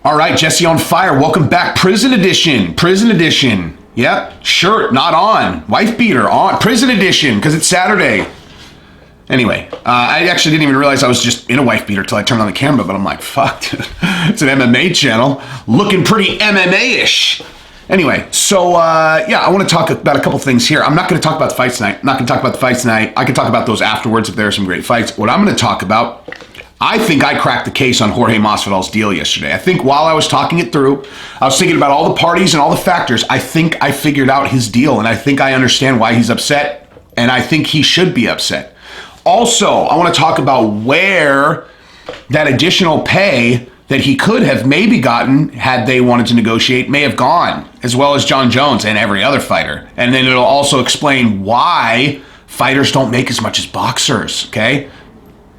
All right, Jesse on fire. Welcome back. Prison edition. Prison edition. Yep. Shirt not on. Wife beater on. Prison edition because it's Saturday. Anyway, I actually didn't even realize I was just in a wife beater until I turned on the camera, but I'm like, fuck, dude. It's an MMA channel. Looking pretty MMA-ish. Anyway, so yeah, I want to talk about a couple things here. I'm not going to talk about the fights tonight. I can talk about those afterwards if there are some great fights. What I'm going to talk about, I think I cracked the case on Jorge Masvidal's deal yesterday. I think while I was talking it through, I was thinking about all the parties and all the factors. I think I figured out his deal, and I think I understand why he's upset, and I think he should be upset. Also, I want to talk about where that additional pay that he could have maybe gotten had they wanted to negotiate may have gone, as well as John Jones and every other fighter. And then it'll also explain why fighters don't make as much as boxers, okay?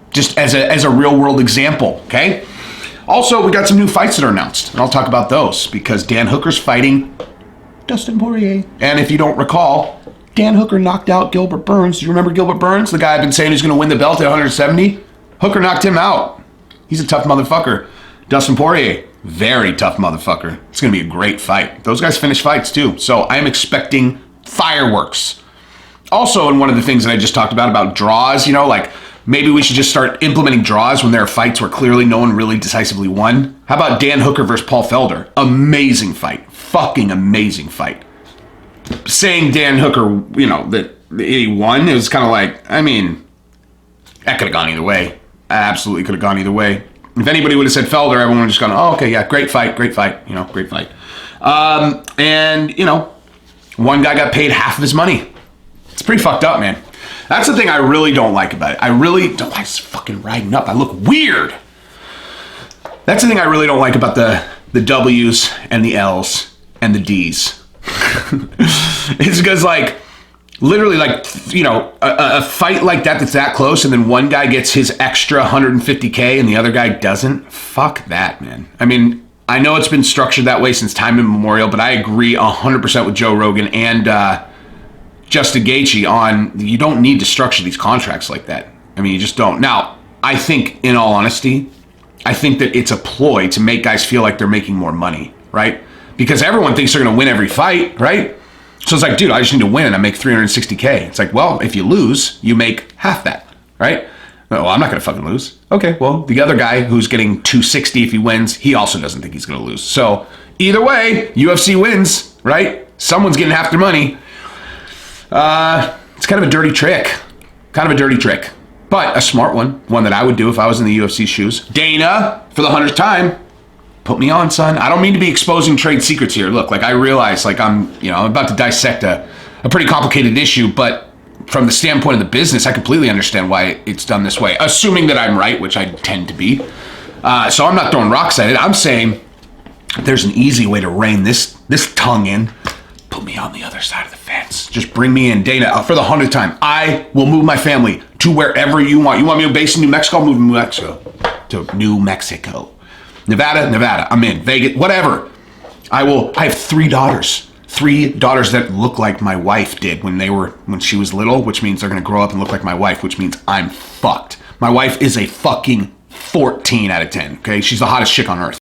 Just as a real world example, okay? Also, we got some new fights that are announced, and I'll talk about those because Dan Hooker's fighting Dustin Poirier. And if you don't recall, Dan Hooker knocked out Gilbert Burns. Do you remember Gilbert Burns? The guy I've been saying who's going to win the belt at 170? Hooker knocked him out. He's a tough motherfucker. Dustin Poirier, very tough motherfucker. It's going to be a great fight. Those guys finish fights too. So I am expecting fireworks. Also, in one of the things that I just talked about draws, you know, like, maybe we should just start implementing draws when there are fights where clearly no one really decisively won. How about Dan Hooker versus Paul Felder? Amazing fight. Fucking amazing fight. Saying Dan Hooker, you know, that he won, it was kind of like, I mean, that could have gone either way. Absolutely could have gone either way. If anybody would have said Felder, everyone would have just gone, oh, okay, yeah, great fight, you know, great fight. And, you know, one guy got paid half of his money. It's pretty fucked up, man. That's the thing I really don't like about it. I really don't like fucking riding up. I look weird. That's the thing I really don't like about the W's and the L's and the D's. It's because, like, literally, like, you know, a fight like that's that close and then one guy gets his extra $150K and the other guy doesn't. Fuck that, man. I mean, I know it's been structured that way since time immemorial, but I agree 100% with Joe Rogan and Justin Gaethje on you don't need to structure these contracts like that. I mean, you just don't. Now, I think, in all honesty, I think that it's a ploy to make guys feel like they're making more money, right? Because everyone thinks they're going to win every fight, right? So it's like, dude, I just need to win and I make $360K. It's like, well, if you lose, you make half that, right? Well, I'm not going to fucking lose. Okay, well, the other guy who's getting $260 if he wins, he also doesn't think he's going to lose. So either way, UFC wins, right? Someone's getting half their money. It's kind of a dirty trick. But a smart one that I would do if I was in the UFC shoes. Dana, for the 100th time, put me on, son. I don't mean to be exposing trade secrets here. Look, like, I realize, like, I'm about to dissect a pretty complicated issue, but from the standpoint of the business, I completely understand why it's done this way, assuming that I'm right, which I tend to be. So I'm not throwing rocks at it. I'm saying there's an easy way to rein this tongue in. Put me on the other side of the fence. Just bring me in. Dana, for the 100th time, I will move my family to wherever you want. You want me based in New Mexico? I'll move to New Mexico. New Mexico. Nevada, I'm in. Vegas, whatever. I have 3 daughters. 3 daughters that look like my wife did when she was little, which means they're going to grow up and look like my wife, which means I'm fucked. My wife is a fucking 14 out of 10, okay? She's the hottest chick on earth.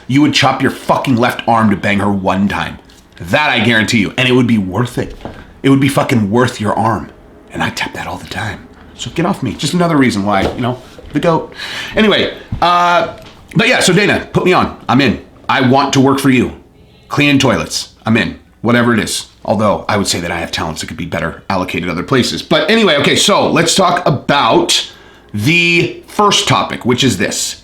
You would chop your fucking left arm to bang her one time. That I guarantee you. And it would be worth it. It would be fucking worth your arm. And I tap that all the time. So get off me. Just another reason why, the GOAT. Anyway, but yeah, so Dana, put me on. I'm in. I want to work for you. Cleaning toilets. I'm in. Whatever it is. Although I would say that I have talents that could be better allocated other places. But anyway, okay, so let's talk about the first topic, which is this.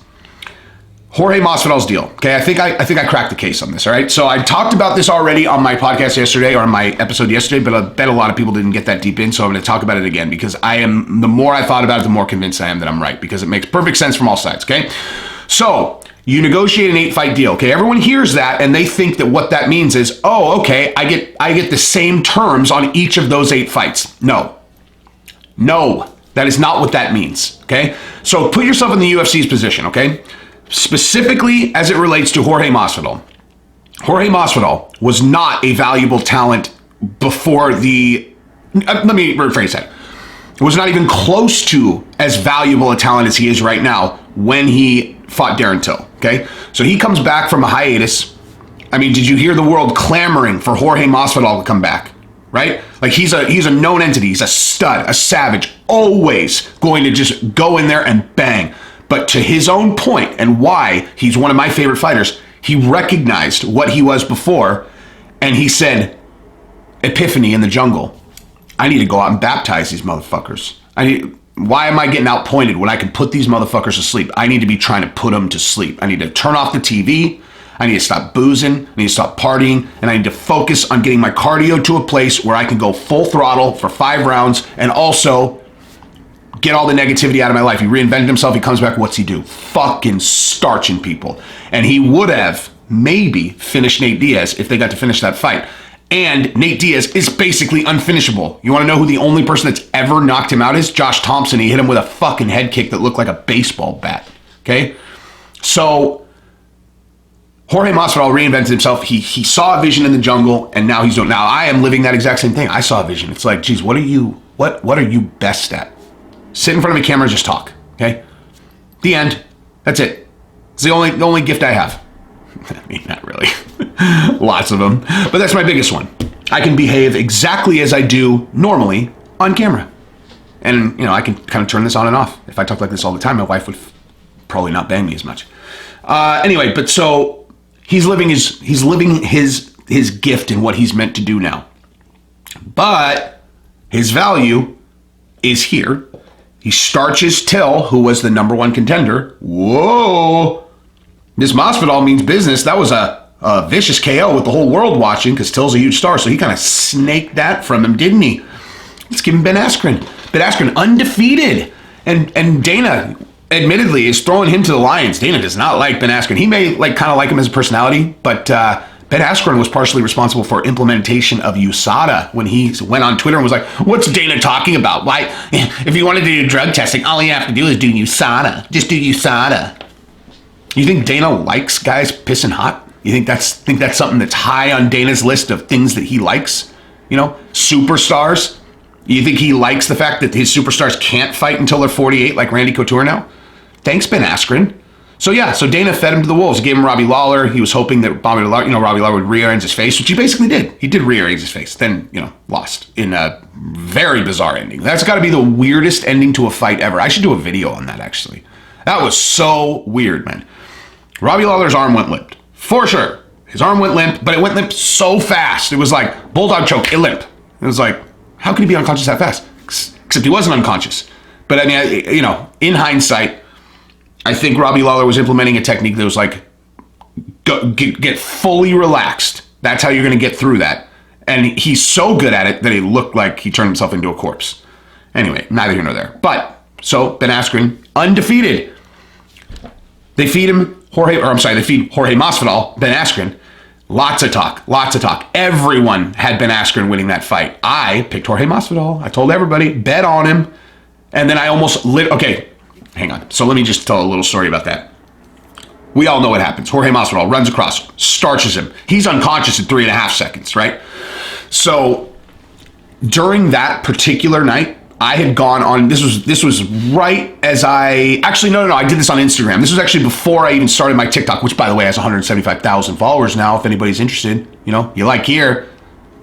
Jorge Masvidal's deal. Okay, I think I cracked the case on this, all right? So I talked about this already on my podcast yesterday, or on my episode yesterday, but I bet a lot of people didn't get that deep in, so I'm going to talk about it again because the more I thought about it, the more convinced I am that I'm right because it makes perfect sense from all sides, okay? So you negotiate an 8-fight deal, okay? Everyone hears that and they think that what that means is, oh, okay, I get the same terms on each of those 8 fights. No, that is not what that means, okay? So put yourself in the UFC's position, okay? specifically as it relates to Jorge Masvidal. Jorge Masvidal was not a valuable talent before the... let me rephrase that. Was not even close to as valuable a talent as he is right now when he fought Darren Till, okay? So he comes back from a hiatus. I mean, did you hear the world clamoring for Jorge Masvidal to come back, right? Like, he's a known entity. He's a stud, a savage, always going to just go in there and bang. But to his own point and why he's one of my favorite fighters, he recognized what he was before, and he said, epiphany in the jungle. I need to go out and baptize these motherfuckers. Why am I getting outpointed when I can put these motherfuckers to sleep? I need to be trying to put them to sleep. I need to turn off the TV. I need to stop boozing. I need to stop partying. And I need to focus on getting my cardio to a place where I can go full throttle for 5 rounds and also get all the negativity out of my life. He reinvented himself. He comes back. What's he do? Fucking starching people. And he would have maybe finished Nate Diaz if they got to finish that fight. And Nate Diaz is basically unfinishable. You want to know who the only person that's ever knocked him out is? Josh Thompson. He hit him with a fucking head kick that looked like a baseball bat. Okay? So Jorge Masvidal reinvented himself. He saw a vision in the jungle, and now he's doing. Now I am living that exact same thing. I saw a vision. It's like, geez, what are you best at? Sit in front of a camera and just talk. Okay? The end. That's it. It's the only gift I have. I mean, not really. Lots of them. But that's my biggest one. I can behave exactly as I do normally on camera. And, you know, I can kind of turn this on and off. If I talk like this all the time, my wife would probably not bang me as much. Anyway, but so he's living his gift and what he's meant to do now. But his value is here. He starches Till, who was the number 1 contender. Whoa! This Masvidal means business. That was a vicious KO with the whole world watching because Till's a huge star. So he kind of snaked that from him, didn't he? Let's give him Ben Askren. Ben Askren undefeated. And Dana, admittedly, is throwing him to the lions. Dana does not like Ben Askren. He may kind of like him as a personality, but Ben Askren was partially responsible for implementation of USADA when he went on Twitter and was like, what's Dana talking about? Why, if you wanted to do drug testing, all you have to do is do USADA. Just do USADA. You think Dana likes guys pissing hot? You think that's something that's high on Dana's list of things that he likes? You know, superstars? You think he likes the fact that his superstars can't fight until they're 48 like Randy Couture now? Thanks, Ben Askren. So Dana fed him to the wolves. He gave him Robbie Lawler. He was hoping that Robbie Lawler would rear ends his face, which he basically did. He did rear ends his face, then, lost in a very bizarre ending. That's got to be the weirdest ending to a fight ever. I should do a video on that, actually. That was so weird, man. Robbie Lawler's arm went limp. For sure. His arm went limp, but it went limp so fast. It was like bulldog choke, it limp. It was like, how could he be unconscious that fast? Except he wasn't unconscious. But I mean, in hindsight, I think Robbie Lawler was implementing a technique that was like, get fully relaxed. That's how you're going to get through that. And he's so good at it that it looked like he turned himself into a corpse. Anyway, neither here nor there. But, so Ben Askren, undefeated. They feed Jorge Masvidal, Ben Askren. Lots of talk. Everyone had Ben Askren winning that fight. I picked Jorge Masvidal. I told everybody, bet on him. And then I almost okay, hang on. So let me just tell a little story about that. We all know what happens. Jorge Masvidal runs across, starches him. He's unconscious in 3.5 seconds, right? So during that particular night, I had gone on, this was right as I did this on Instagram. This was actually before I even started my TikTok, which by the way has 175,000 followers now, if anybody's interested. You like here.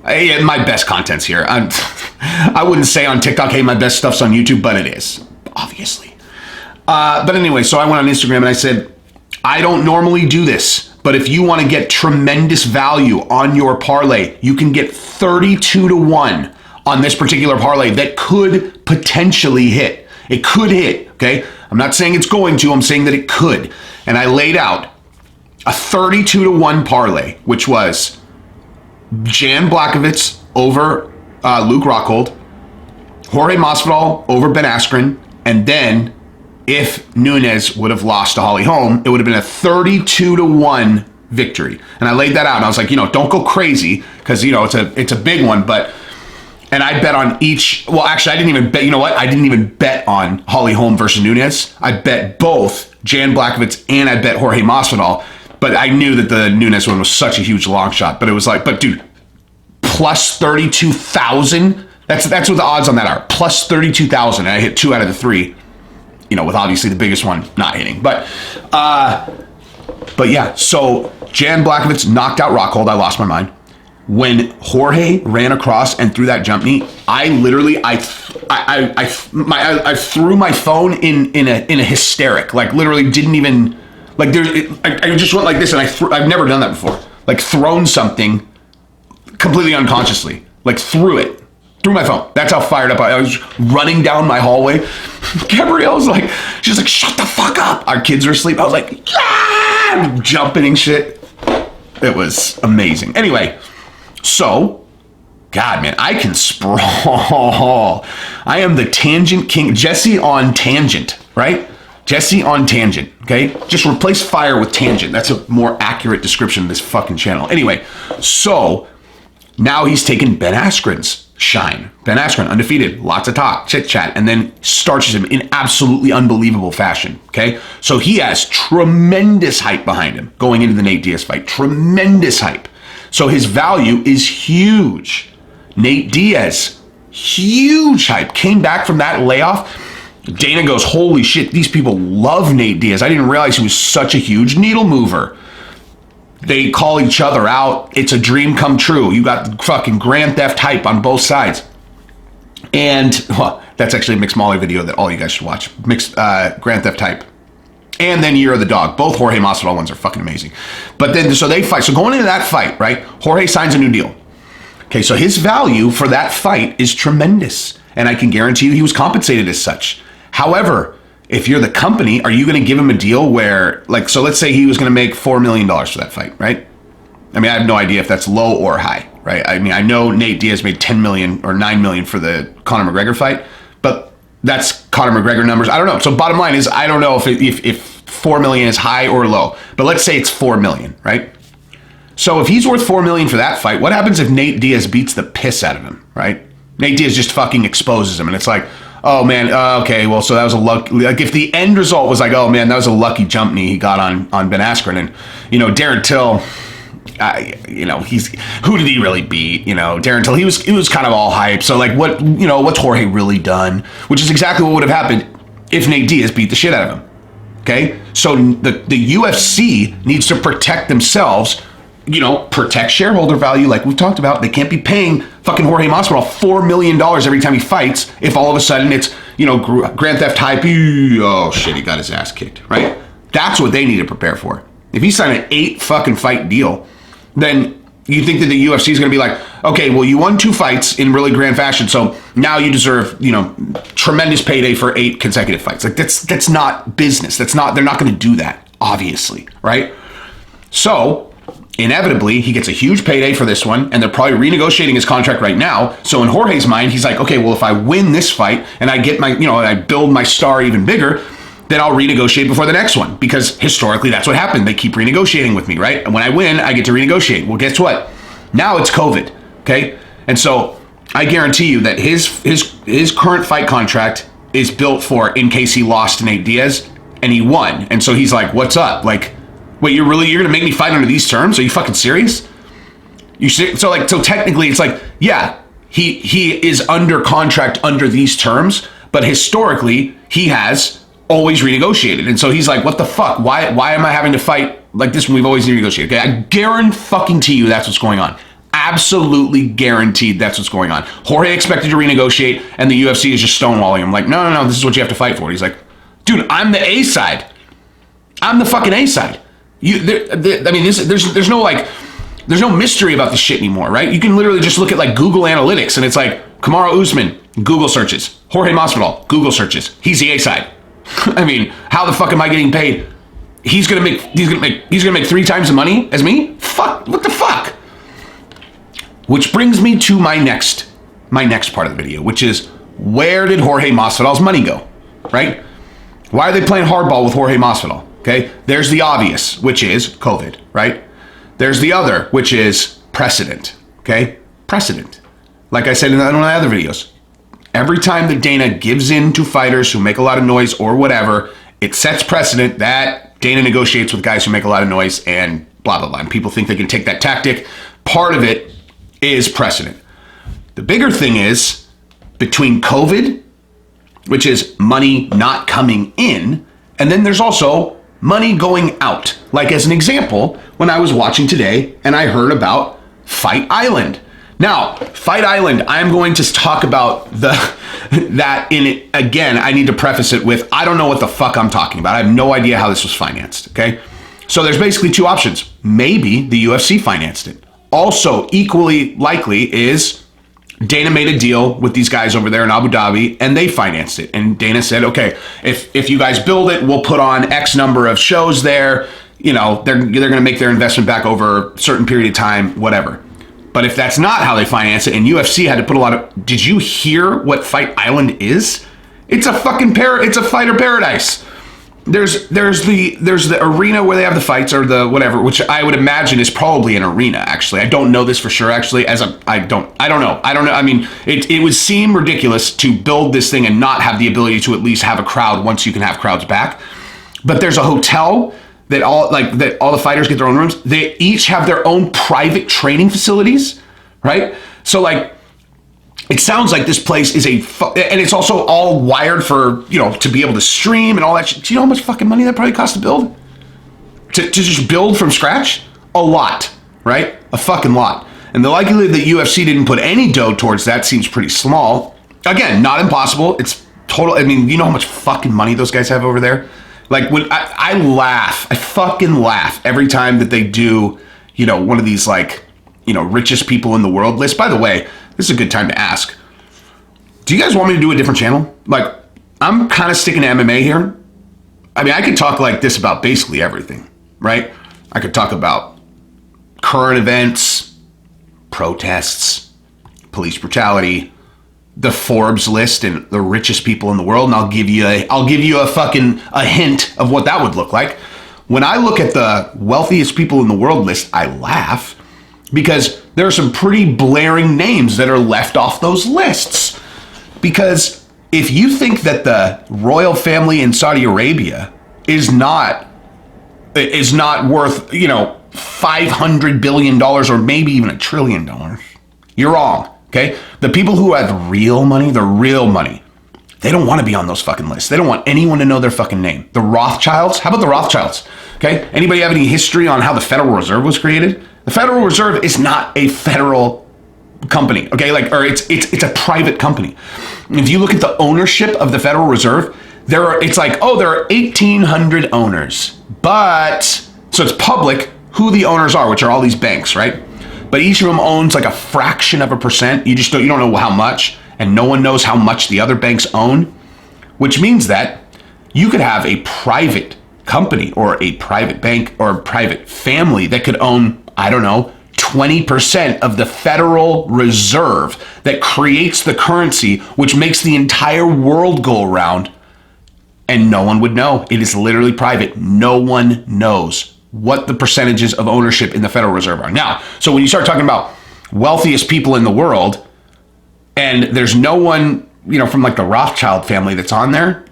My best content's here. I wouldn't say on TikTok, hey, my best stuff's on YouTube, but it is, obviously. But anyway, so I went on Instagram and I said, I don't normally do this, but if you want to get tremendous value on your parlay, you can get 32-1 on this particular parlay that could potentially hit. It could hit, okay? I'm not saying it's going to, I'm saying that it could. And I laid out a 32-1 parlay, which was Jan Blachowicz over Luke Rockhold, Jorge Masvidal over Ben Askren, and then if Nunes would have lost to Holly Holm, it would have been a 32-1 victory. And I laid that out, and I was like, don't go crazy, because, it's a big one, but And I bet on each. Well, actually, I didn't even bet. You know what? I didn't even bet on Holly Holm versus Nunes. I bet both Jan Blachowicz and I bet Jorge Masvidal. But I knew that the Nunes one was such a huge long shot. But it was like, but dude, plus 32,000. That's what the odds on that are. Plus 32,000. And I hit 2 out of the 3. You know, with obviously the biggest one not hitting. But yeah. So Jan Blachowicz knocked out Rockhold. I lost my mind. When Jorge ran across and threw that jump knee, I literally I threw my phone in a hysteric. Like literally didn't even like I just went like this, and I've never done that before. Like thrown something completely unconsciously, like threw my phone. That's how fired up I was. Running down my hallway. Gabrielle's like, she's like, shut the fuck up. Our kids were asleep. I was like, yeah, jumping and shit. It was amazing. Anyway. So, God, man, I can sprawl. I am the tangent king. Jesse on tangent, right? Jesse on tangent, okay? Just replace fire with tangent. That's a more accurate description of this fucking channel. Anyway, so now he's taken Ben Askren's shine. Ben Askren, undefeated, lots of talk, chit chat, and then starches him in absolutely unbelievable fashion, okay? So he has tremendous hype behind him going into the Nate Diaz fight. Tremendous hype. So his value is huge. Nate Diaz, huge hype. Came back from that layoff. Dana goes, holy shit, these people love Nate Diaz. I didn't realize he was such a huge needle mover. They call each other out. It's a dream come true. You got the fucking grand theft hype on both sides. And, well, that's actually a Mixed Mahler video that all you guys should watch. Mixed grand theft hype. And then Year of the Dog. Both Jorge Masvidal ones are fucking amazing. But then, so they fight. So going into that fight, right? Jorge signs a new deal. Okay, so his value for that fight is tremendous. And I can guarantee you he was compensated as such. However, if you're the company, are you going to give him a deal where, like, so let's say he was going to make $4 million for that fight, right? I mean, I have no idea if that's low or high, right? I mean, I know Nate Diaz made $10 million or $9 million for the Conor McGregor fight, but that's Conor McGregor numbers. I don't know. So bottom line is, I don't know if 4 million is high or low, but let's say it's 4 million, right? So if he's worth 4 million for that fight, what happens if Nate Diaz beats the piss out of him, right? Nate Diaz just fucking exposes him, and it's like, oh man, okay, well, so that was a luck. Like if the end result was like, oh man, that was a lucky jump knee he got on Ben Askren, and you know, Darren Till. You know, who did he really beat? You know, Darren Till, he was kind of all hype. So like, what's Jorge really done? Which is exactly what would have happened if Nate Diaz beat the shit out of him. Okay, so the UFC needs to protect themselves. You know, protect shareholder value, like we've talked about. They can't be paying fucking Jorge Masvidal $4 million every time he fights. If all of a sudden it's, you know, grand theft hype. Oh shit, he got his ass kicked. Right? That's what they need to prepare for. If he signed an 8 fucking fight deal, then you think that the UFC is going to be like, okay, well, you won 2 fights in really grand fashion, so now you deserve, you know, tremendous payday for 8 consecutive fights. Like that's not business. They're not going to do that, obviously, right? So inevitably, he gets a huge payday for this one, and they're probably renegotiating his contract right now. So in Jorge's mind, he's like, okay, well, if I win this fight and I get my, you know, I build my star even bigger, then I'll renegotiate before the next one, because historically that's what happened. They keep renegotiating with me, right? And when I win, I get to renegotiate. Well, guess what? Now it's COVID, okay? And so I guarantee you that his current fight contract is built for in case he lost to Nate Diaz and he won. And so he's like, what's up? Like, wait, you're gonna make me fight under these terms? Are you fucking serious? So technically it's like, yeah, he is under contract under these terms, but historically he has always renegotiated. And so he's like, what the fuck? Why am I having to fight like this when we've always renegotiated? Okay, I guarantee you that's what's going on. Absolutely guaranteed that's what's going on. Jorge expected to renegotiate, and the UFC is just stonewalling him. Like, no, this is what you have to fight for. He's like, dude, I'm the A side. I'm the fucking A side. There's no mystery about this shit anymore, right? You can literally just look at like Google Analytics, and it's like Kamaru Usman, Google searches. Jorge Masvidal, Google searches. He's the A side. I mean, how the fuck am I getting paid? He's gonna make 3 times the money as me? Fuck, what the fuck? Which brings me to my next part of the video, which is, where did Jorge Masvidal's money go? Right? Why are they playing hardball with Jorge Masvidal? Okay, there's the obvious, which is COVID, right? There's the other, which is precedent. Okay, precedent. like I said in one of my other videos, every time that Dana gives in to fighters who make a lot of noise or whatever, it sets precedent that Dana negotiates with guys who make a lot of noise and blah, blah, blah. And people think they can take that tactic. Part of it is precedent. The bigger thing is between COVID, which is money not coming in, and then there's also money going out. Like as an example, when I was watching today and I heard about Fight Island. Now, Fight Island, I'm going to talk about that in it. Again, I need to preface it with, I don't know what the fuck I'm talking about. I have no idea how this was financed, okay? So there's basically two options. Maybe the UFC financed it. Also, equally likely is Dana made a deal with these guys over there in Abu Dhabi and they financed it. And Dana said, okay, if you guys build it, we'll put on X number of shows there. You know, they're going to make their investment back over a certain period of time, whatever. But if that's not how they finance it, and UFC had to put a lot of, did you hear what Fight Island is? It's a fucking it's a fighter paradise. There's the arena where they have the fights or the whatever, which I would imagine is probably an arena. Actually, I don't know this for sure. Actually, I don't know. I mean, it would seem ridiculous to build this thing and not have the ability to at least have a crowd once you can have crowds back. But there's a hotel that all the fighters get their own rooms. They each have their own private training facilities, right? So like, it sounds like this place is and it's also all wired for, you know, to be able to stream and all that shit. Do you know how much fucking money that probably costs to build? To just build from scratch? A lot, right? A fucking lot. And the likelihood that UFC didn't put any dough towards that seems pretty small. Again, not impossible. It's total. I mean, you know how much fucking money those guys have over there? Like when I laugh, I fucking laugh every time that they do, you know, one of these like, you know, richest people in the world list. By the way, this is a good time to ask. Do you guys want me to do a different channel? Like, I'm kind of sticking to MMA here. I mean, I could talk like this about basically everything, right? I could talk about current events, protests, police brutality, the Forbes list and the richest people in the world, and I'll give you a hint of what that would look like. When I look at the wealthiest people in the world list, I laugh because there are some pretty blaring names that are left off those lists. Because if you think that the royal family in Saudi Arabia is not worth, you know, $500 billion or maybe even $1 trillion, you're wrong. Okay, the people who have the real money, they don't want to be on those fucking lists. They don't want anyone to know their fucking name. The Rothschilds, how about the Rothschilds? Okay, anybody have any history on how the Federal Reserve was created? The Federal Reserve is not a federal company, okay? It's a private company. If you look at the ownership of the Federal Reserve, there are 1,800 owners, but so it's public who the owners are, which are all these banks, right? But each of them owns like a fraction of a percent. You don't know how much, and no one knows how much the other banks own, which means that you could have a private company or a private bank or a private family that could own, I don't know, 20% of the Federal Reserve that creates the currency, which makes the entire world go around, and no one would know. It is literally private. No one knows what the percentages of ownership in the Federal Reserve are. Now, so when you start talking about wealthiest people in the world, and there's no one, you know, from like the Rothschild family that's on there,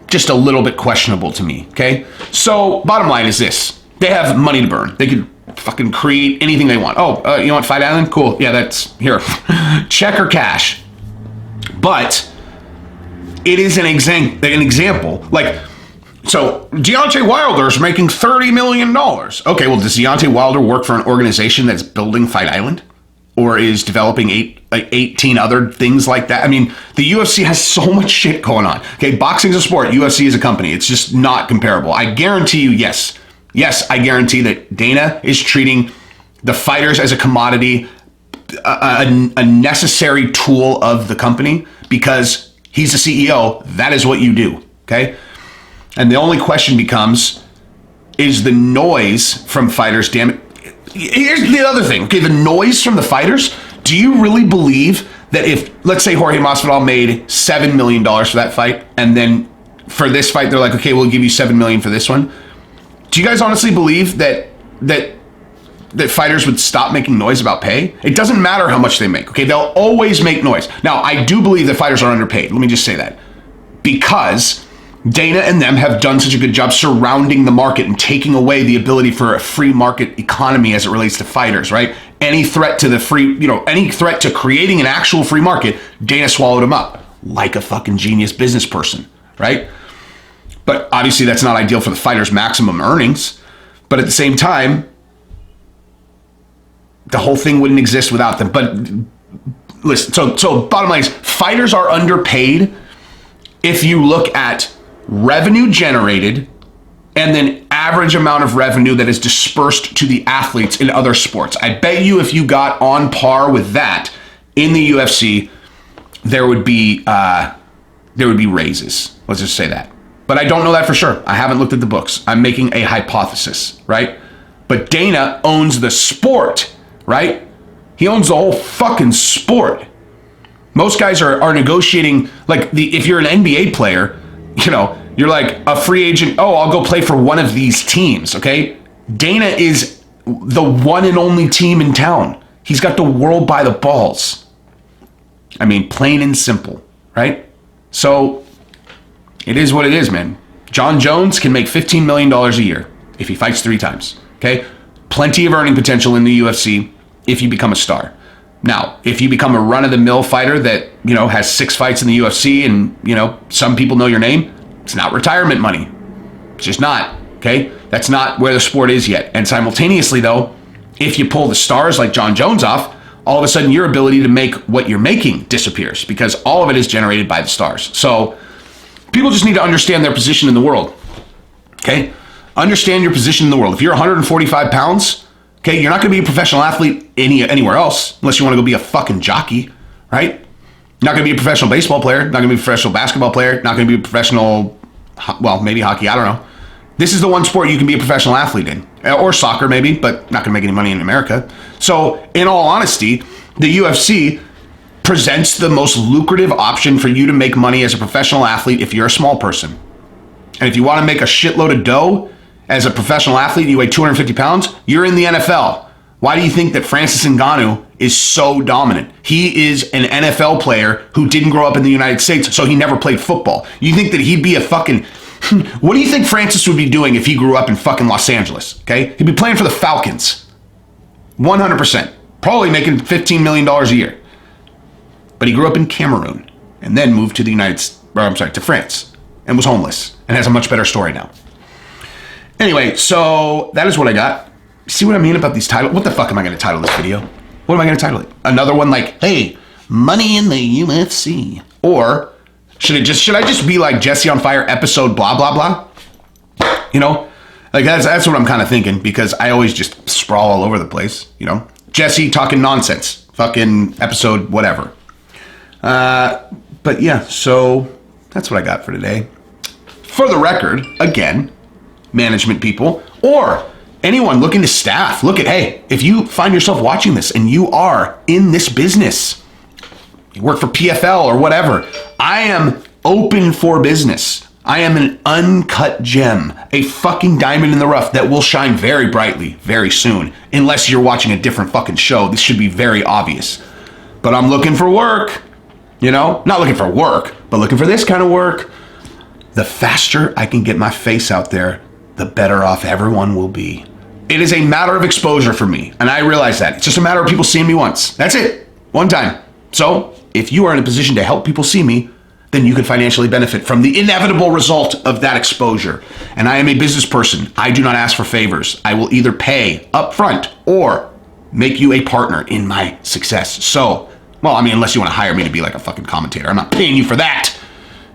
just a little bit questionable to me, okay? So bottom line is this. They have money to burn. They could fucking create anything they want. You know what, Fight Island? Cool. Yeah, that's here. Check or cash. But it is an example. Like, so Deontay Wilder's making $30 million. Okay, well, does Deontay Wilder work for an organization that's building Fight Island? Or is developing 18 other things like that? I mean, the UFC has so much shit going on. Okay, boxing's a sport. UFC is a company. It's just not comparable. I guarantee you, yes, I guarantee that Dana is treating the fighters as a commodity, a necessary tool of the company, because he's the CEO. That is what you do, okay? And the only question becomes, is the noise from fighters, damn it. Here's the other thing, okay, the noise from the fighters, do you really believe that if, let's say Jorge Masvidal made $7 million for that fight, and then for this fight, they're like, okay, we'll give you $7 million for this one. Do you guys honestly believe that that fighters would stop making noise about pay? It doesn't matter how much they make, okay? They'll always make noise. Now, I do believe that fighters are underpaid. Let me just say that. Because Dana and them have done such a good job surrounding the market and taking away the ability for a free market economy as it relates to fighters, right? Any threat to the free, any threat to creating an actual free market, Dana swallowed them up like a fucking genius business person, right? But obviously that's not ideal for the fighters' maximum earnings. But at the same time, the whole thing wouldn't exist without them. But listen, so bottom line is fighters are underpaid if you look at revenue generated and then average amount of revenue that is dispersed to the athletes in other sports. I bet you if you got on par with that in the UFC, there would be raises. Let's just say that. But I don't know that for sure. I haven't looked at the books. I'm making a hypothesis, right? But Dana owns the sport, right? He owns the whole fucking sport. Most guys are negotiating, like if you're an NBA player, you're like a free agent. Oh, I'll go play for one of these teams, okay? Dana is the one and only team in town. He's got the world by the balls. I mean, plain and simple, right? So it is what it is, man. John Jones can make $15 million a year if he fights 3 times, okay? Plenty of earning potential in the UFC if you become a star. Now, if you become a run-of-the-mill fighter that, has 6 fights in the UFC and, some people know your name, it's not retirement money. It's just not, okay? That's not where the sport is yet. And simultaneously, though, if you pull the stars like John Jones off, all of a sudden your ability to make what you're making disappears because all of it is generated by the stars. So people just need to understand their position in the world, okay? Understand your position in the world. If you're 145 pounds, okay, you're not going to be a professional athlete anywhere else unless you want to go be a fucking jockey, right? You're not going to be a professional baseball player, not going to be a professional basketball player, not going to be a professional, well, maybe hockey, I don't know. This is the one sport you can be a professional athlete in, or soccer maybe, but not going to make any money in America. So in all honesty, the UFC presents the most lucrative option for you to make money as a professional athlete if you're a small person. And if you want to make a shitload of dough as a professional athlete, you weigh 250 pounds, you're in the NFL. Why do you think that Francis Ngannou is so dominant? He is an NFL player who didn't grow up in the United States, so he never played football. You think that he'd be a fucking... What do you think Francis would be doing if he grew up in fucking Los Angeles, okay? He'd be playing for the Falcons. 100%. Probably making $15 million a year. But he grew up in Cameroon and then moved to to France and was homeless and has a much better story now. Anyway, so that is what I got. See what I mean about these titles? What the fuck am I going to title this video? What am I going to title it? Another one like, hey, money in the UFC. Or should I just be like Jesse on Fire episode blah, blah, blah? Like that's what I'm kind of thinking because I always just sprawl all over the place, Jesse talking nonsense, fucking episode whatever. But yeah, so that's what I got for today. For the record, again, management people or anyone looking to staff, hey, if you find yourself watching this and you are in this business, you work for PFL or whatever, I am open for business. I am an uncut gem, a fucking diamond in the rough that will shine very brightly very soon. Unless you're watching a different fucking show, this should be very obvious. But I'm looking for work. Not looking for work, but looking for this kind of work. The faster I can get my face out there, the better off everyone will be. It is a matter of exposure for me, and I realize that. It's just a matter of people seeing me once. That's it. One time. So, if you are in a position to help people see me, then you can financially benefit from the inevitable result of that exposure. And I am a business person. I do not ask for favors. I will either pay up front or make you a partner in my success. So, unless you want to hire me to be like a fucking commentator. I'm not paying you for that.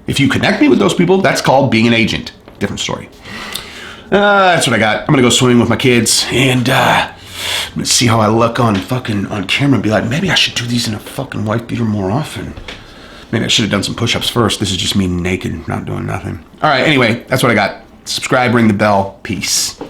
If you connect me with those people, that's called being an agent. Different story. That's what I got. I'm going to go swimming with my kids and I'm going to see how I look on camera and be like, maybe I should do these in a fucking wife beater more often. Maybe I should have done some push-ups first. This is just me naked, not doing nothing. All right, anyway, that's what I got. Subscribe, ring the bell. Peace.